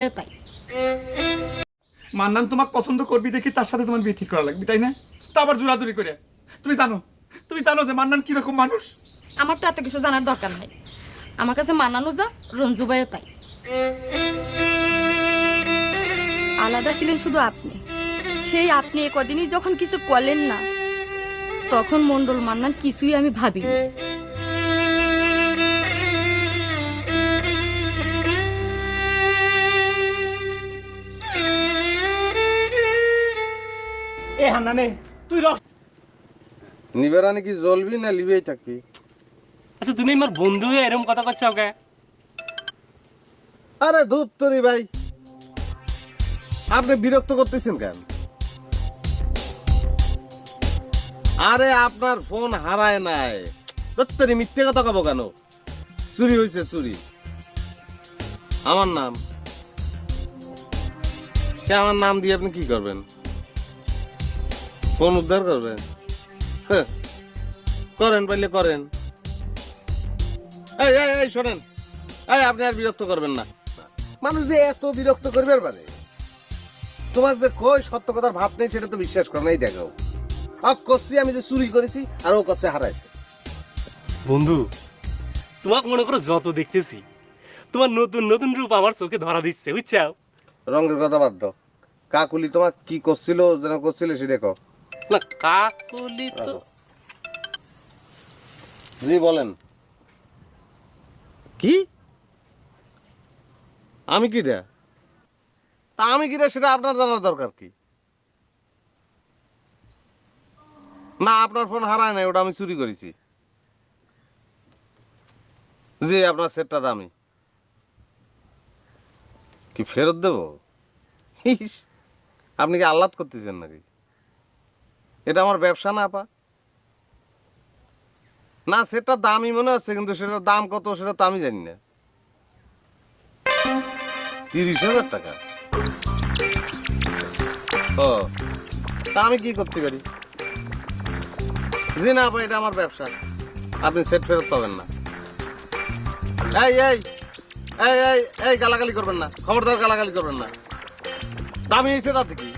তাই মান্নান তোমাকে পছন্দ করবি দেখি তার সাথে তোমার বিয়ে ঠিক করা লাগবে, তাই না? তা আবার জোরাজুরি করে। তুমি জানো যে মান্নান কিরকম মানুষ। আমার তো এত কিছু জানার দরকার নাই। আমার কাছে মানানো যা, রঞ্জু ভাইও তাই। আলাদা ছিলেন শুধু আপনি। সেই আপনি কদিনই যখন কিছু করলেন না, তখন মন্ডল মান্নান কিছুই আমি ভাবিনি। এ হান্নানে তুই রস। নিবেরানি কি জ্বলবি না লিবেই থাকবি? আচ্ছা তুমি আমার বন্ধু হয়ে এরকম কথা করছো ওকে? আরে ধুত তোরি ভাই, আপনি বিরক্ত করতেছেন কেন? আরে আপনার ফোন হারায় নাই, তোরি মিথ্যে কথা কব কেন? চুরি হয়েছে চুরি। আমার নাম কে? আমার নাম দিয়ে আপনি কি করবেন? ফোন উদ্ধার করবেন? করেন পাইলে করেন। এই এই এই শোনেন, এই আপনি আর বিরক্ত করবেন না। মানুষ যে এত বিরক্ত করবে পারে, তোমার যে কই সত্য কথার ভাব নেই সেটা তো বিশ্বাস করে নাই। দেখো করছি আমি যে চুরি করেছি আর ও কাছে হারাইছে। বন্ধু তোমাকে মনে করো যত দেখতেছি তোমার নতুন নতুন রূপ আমার চোখে ধরা দিচ্ছে, বুঝছাও? রঙের কথা বাদ দাও, কাকুলি তোমার কি করছিল যেন করছিল সেটা কও। না কাকুলি তো জি বলেন। কি আমি কিটা? তা আমি কিটা সেটা আপনার জানার দরকার কি? না আপনার ফোন হারায় নাই, ওটা আমি চুরি করেছি। জি আপনার সেটটা দামি। কি ফেরত দেব? ইস, আপনি কি আহ্লাদ করতেছেন নাকি? এটা আমার ব্যবসা না আপা। না সেটা দামই মনে হচ্ছে, কিন্তু সেটার দাম কত সেটা তো আমি জানি না। 30,000 টাকা? ও তা আমি কি করতে পারি? জি না আপা, এটা আমার ব্যবসা, আপনি সেট ফেরত পাবেন না। এই এই এই এই এই গালাগালি করবেন না, খবরদার গালাগালি করবেন না। দামি হয়েছে তাতে কি?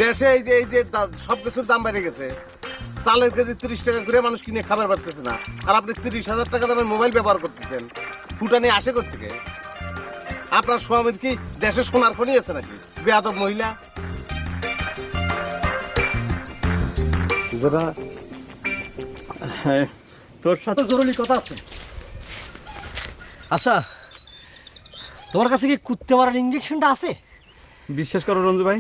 দেশে এই যে সব কিছুর দাম বেড়ে গেছে। চালের কেজি 30 টাকা করে মানুষ কিনে খাবার পারতেছে না, আর আপনি 30,000 টাকা দামের মোবাইল ব্যবহার করতেছেন। ফুটানি আসে কোত্থেকে? আপনার স্বামীর কি দেশে সোনার খনি আছে নাকি? বেয়াদব মহিলা। হ্যাঁ, তোর সাথে জরুরি কথা আছে। আচ্ছা, তোমার কাছে কি কুত্তে মারার ইঞ্জেকশনটা আছে? বিশ্বাস করো রঞ্জু ভাই,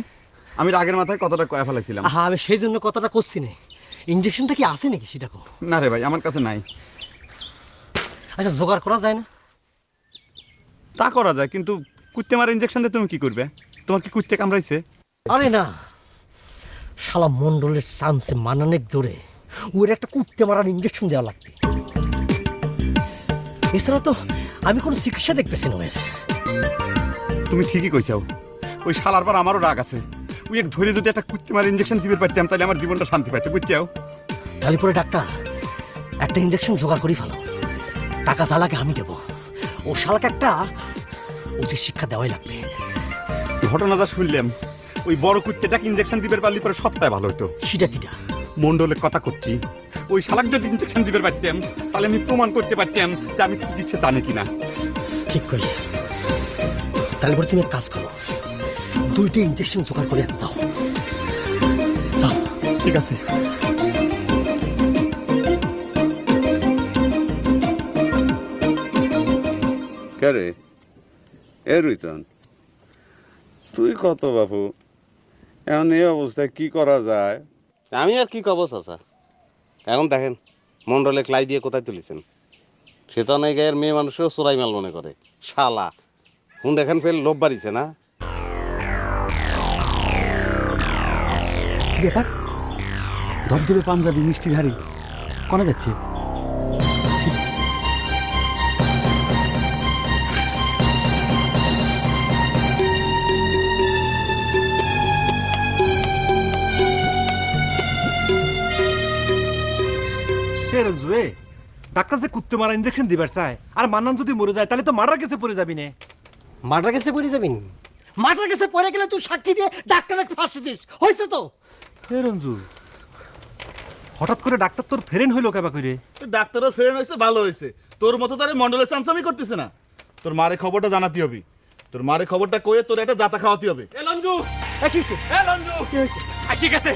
আমি রাগের মাথায় কথাটা কয়ে ফেলাইছিলাম। হ্যাঁ, আমি সেই জন্য কথাটা করছি না। ইঞ্জেকশনটা কি আছে নাকি সেটা কো? না রে ভাই, আমার কাছে নাই। আচ্ছা, জোগাড় করা যায় না? তা করা যায়, কিন্তু কুত্তে মারা ইঞ্জেকশন দিয়ে তুমি কি করবে? তোমার কি কুত্তে কামড়াইছে? আরে না, শালা মন্ডলের চামচে মানানেক ধরে ওর একটা কুত্তে মারার ইঞ্জেকশন দেওয়া লাগবে। এছাড়া তো আমি কোনো চিকিৎসা দেখতেছি না ওর। তুমি ঠিকই কইছাও, ওই শালার পর আমারও রাগ আছে। ওই এক ধরে যদি একটা কুত্তে মারা ইঞ্জেকশন দিতে পারতাম তাহলে আমার জীবনটা শান্তি পাইতো, বুঝছাও? তাহলে পরে ডাক্তার একটা ইঞ্জেকশন জোগাড় করি ফেলো, টাকা চালাকে আমি দেবো। ও শালাকে একটা উচিত শিক্ষা দেওয়াই লাগবে। ঘটনাটা শুনলাম, ওই বড় কুত্তেটাকে ইঞ্জেকশন দিতে পারলে পরে সবচেয়ে ভালো হতো। সেটা কিটা? মন্ডলের কথা করছি, ওই শালাক যদি ইঞ্জেকশন দিতে পারতাম তাহলে আমি প্রমাণ করতে পারতাম যে আমি চিকিৎসা জানি কিনা। ঠিক কইস। তাহলে পরে তুমি এক কাজ করো, 2টা ইঞ্জেকশন জোগাড় করে যাও। যাও। ঠিক আছে। কে রে? এ রুইতন, তুই কত বাপু, এখন এই অবস্থায় কি করা যায়? আমি আর কি কব চাচা, এখন দেখেন মন্ডলে ক্লাই দিয়ে কোথায় তুলেছেন। সে তো অনেক গায়ের মেয়ে মানুষও চোরাই মাল মনে করে। শালা হুন দেখেন ফের লোভ বাড়িছে না? কি ব্যাপার? ধবধবে পাঞ্জাবি মিষ্টির হাড়ি কোনা যাচ্ছে? ডাক্তার যে কুত্তে মারা ইঞ্জেকশন দিবার চায়, আর মান্নান যদি মরে যায় তাহলে তো মারার কাছে পড়ে যাবি না। মার্ডার কেসে পড়ে যাবেন? মার্ডার কেসে পড়ে গেলে তুই সাক্ষী দিয়ে ডাক্তারের ফাঁসি দিস, হয়েছে তো? এ রঞ্জু, হঠাৎ করে ডাক্তার তোর ফ্রেন্ড হইলো কেবা করে? ডাক্তারও ফ্রেন্ড হয়েছে, ভালো হয়েছে। তোর মতো তারে মন্ডলের চামচামি করতেছে না। তোর মারে খবরটা জানাতে হবে। তোর মারে খবরটা কয়ে তোর একটা জাতা খাওয়াতে হবে। এ লঞ্জু, কি হয়েছে? এ লঞ্জু, কি হয়েছে? আসি গেছে।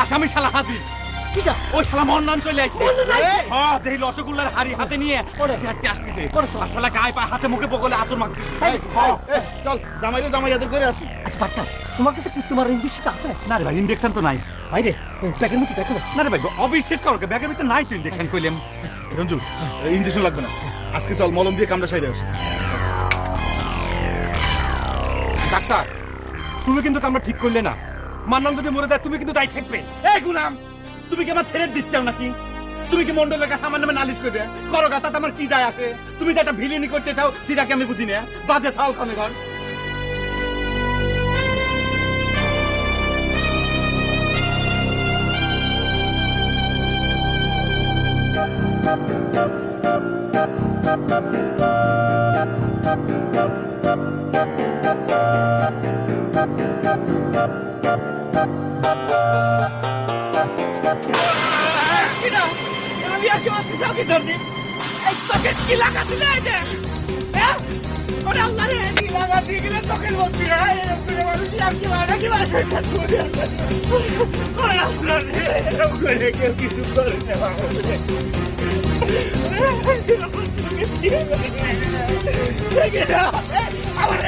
আসামি শালা হাজির। কিটা? ওই শালা মন্ডন চলে আইছে। হ্যাঁ, দেখি রসগোল্লার হাড়ি হাতে নিয়ে ওরে। হাঁটতে আসতেছে। ওরে শালা। আর শালা গায়ে পা হাতে মুখে বগলে আতর মাখতেছে। চল জামাইরে জামাই আদর করে আসি। আচ্ছা ডাক্তার, তোমার কাছে কি তোমার ইঞ্জেকশনটা আছে? না রে ভাই, ইনজেকশন তো নাই। বাইরে প্যাকের মধ্যে দেখো। না রে ভাই, অবিশ্বাস করো, ব্যাগের ভিতরে নাই তো ইনজেকশন কইলাম। রঞ্জু, ইঞ্জেকশন লাগবে না। আজকে চল মলম দিয়ে কামড়া সাইডে আসি। ডাক্তার, তুমি কিন্তু কামটা ঠিক করলে না। মান্নান যদি মরে যায় তুমি কিন্তু দায়ী থাকবে। এই গুলাম, তুমি কি আমার ছেড়ে দিচ্ছাও নাকি? তুমি কি মন্ডলের কাছে আমার নামে নালিশ করবে? করো গা, তাতে আমার কি যায় আছে? তুমি যে একটা ভিলিনি করতে চাও সেটাকে আমি বুঝি না। বাজে চাও খানে ঘর। আমার